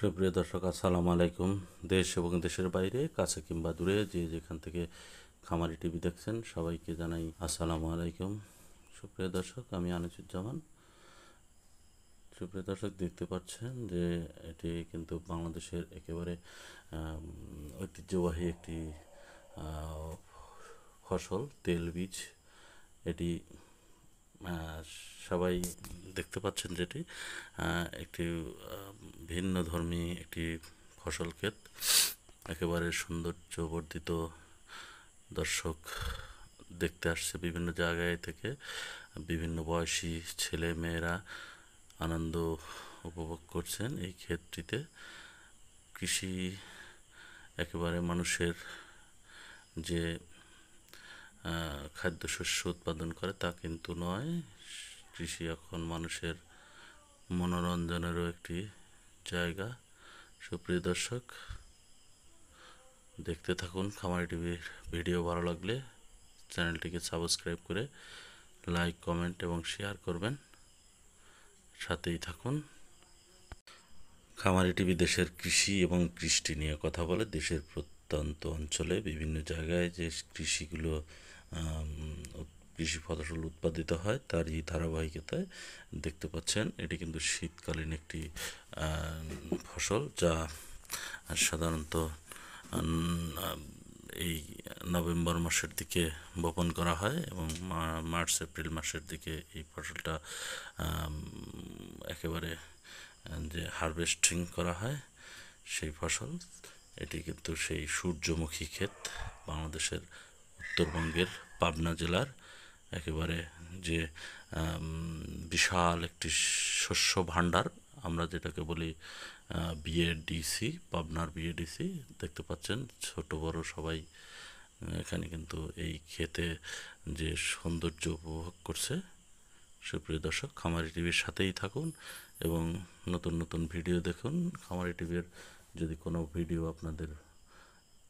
সুপ্রিয় দর্শক, আসসালামু আলাইকুম। দেশ এবং দেশের বাইরে, কাছে কিংবা দূরে, যে যেখান থেকে খামারি টিভি দেখছেন, সবাইকে জানাই আসসালামু আলাইকুম। সুপ্রিয় দর্শক, আমি আনিসুজ্জামান। সুপ্রিয় দর্শক, দেখতে পাচ্ছেন যে এটি কিন্তু বাংলাদেশের একেবারে ঐতিহ্যবাহী একটি ফসল, তেলবীজ। এটি সবাই দেখতে পাচ্ছেন যেটি একটি ভিন্ন ধর্মী একটি ফসল ক্ষেত, একেবারে সৌন্দর্যবর্ধিত। দর্শক দেখতে আসছে বিভিন্ন জায়গায় থেকে, বিভিন্ন বয়সী ছেলে মেয়েরা আনন্দ উপভোগ করছেন এই ক্ষেতটিতে। কৃষি একেবারে মানুষের যে খাদ্যশস্য উৎপাদন করে তা কিন্তু নয়, কৃষি এখন মানুষের মনোরঞ্জনেরও একটি জায়গা। সুপ্রিয় দর্শক, দেখতে থাকুন খামারি টিভির ভিডিও। ভালো লাগলে চ্যানেলটিকে সাবস্ক্রাইব করে লাইক, কমেন্ট এবং শেয়ার করবেন। সাথেই থাকুন। খামারি টিভি দেশের কৃষি এবং কৃষ্টি নিয়ে কথা বলে। দেশের প্রত্যন্ত অঞ্চলে বিভিন্ন জায়গায় যে কৃষি ফসল উৎপাদিত হয় তারই ধারাবাহিকতায় দেখতে পাচ্ছেন এটি কিন্তু শীতকালীন একটি ফসল, যা সাধারণত এই নভেম্বর মাসের দিকে বপন করা হয় এবং মার্চ এপ্রিল মাসের দিকে এই ফসলটা একেবারে যে হারভেস্টিং করা হয় সেই ফসল। এটি কিন্তু সেই সূর্যমুখী ক্ষেত, বাংলাদেশের উত্তরবঙ্গের পাবনা জেলার একেবারে যে বিশাল একটি শস্য ভাণ্ডার, আমরা যেটাকে বলি বিএডিসি, পাবনার বিএডিসি। দেখতে পাচ্ছেন ছোট বড় সবাই এখানে কিন্তু এই ক্ষেতে যে সৌন্দর্য উপভোগ করছে। সুপ্রিয় দর্শক, খামারি টিভির সাথেই থাকুন এবং নতুন নতুন ভিডিও দেখুন। খামারি টিভির যদি কোনো ভিডিও আপনাদের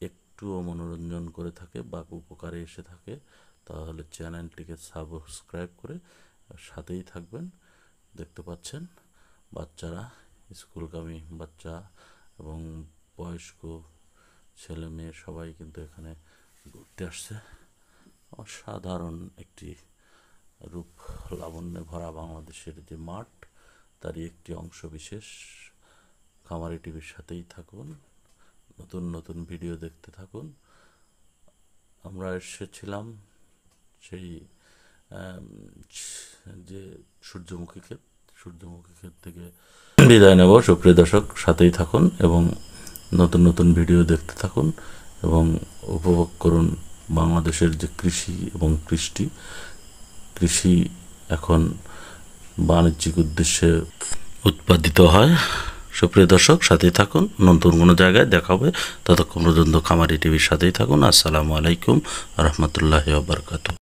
একটুও মনোরঞ্জন করে থাকে বা উপকারে এসে থাকে, তাহলে চ্যানেলটিকে সাবস্ক্রাইব করে সাথেই থাকবেন। দেখতে পাচ্ছেন বাচ্চারা, স্কুলগামী বাচ্চা এবং বয়স্ক ছেলে মেয়ে সবাই কিন্তু এখানে ঘুরতে আসছে। অসাধারণ একটি রূপ লাবণ্যে ভরা বাংলাদেশের যে মাঠ, তারই একটি অংশ বিশেষ। খামারি টিভির সাথেই থাকুন, নতুন নতুন ভিডিও দেখতে থাকুন। আমরা এসেছিলাম সেই যে সূর্যমুখী ক্ষেত থেকে বিদায় নেব। সুপ্রিয় দর্শক, সাথেই থাকুন এবং নতুন নতুন ভিডিও দেখতে থাকুন এবং উপভোগ করুন বাংলাদেশের যে কৃষি এবং কৃষি এখন বাণিজ্যিক উদ্দেশ্যে উৎপাদিত হয়। সুপ্রিয় দর্শক, সাথেই থাকুন, নতুন কোনো জায়গায় দেখা হবে। ততক্ষণ পর্যন্ত খামারি টিভির সাথেই থাকুন। আসসালামু আলাইকুম রহমতুল্লাহি ওয়া বারাকাতুহু।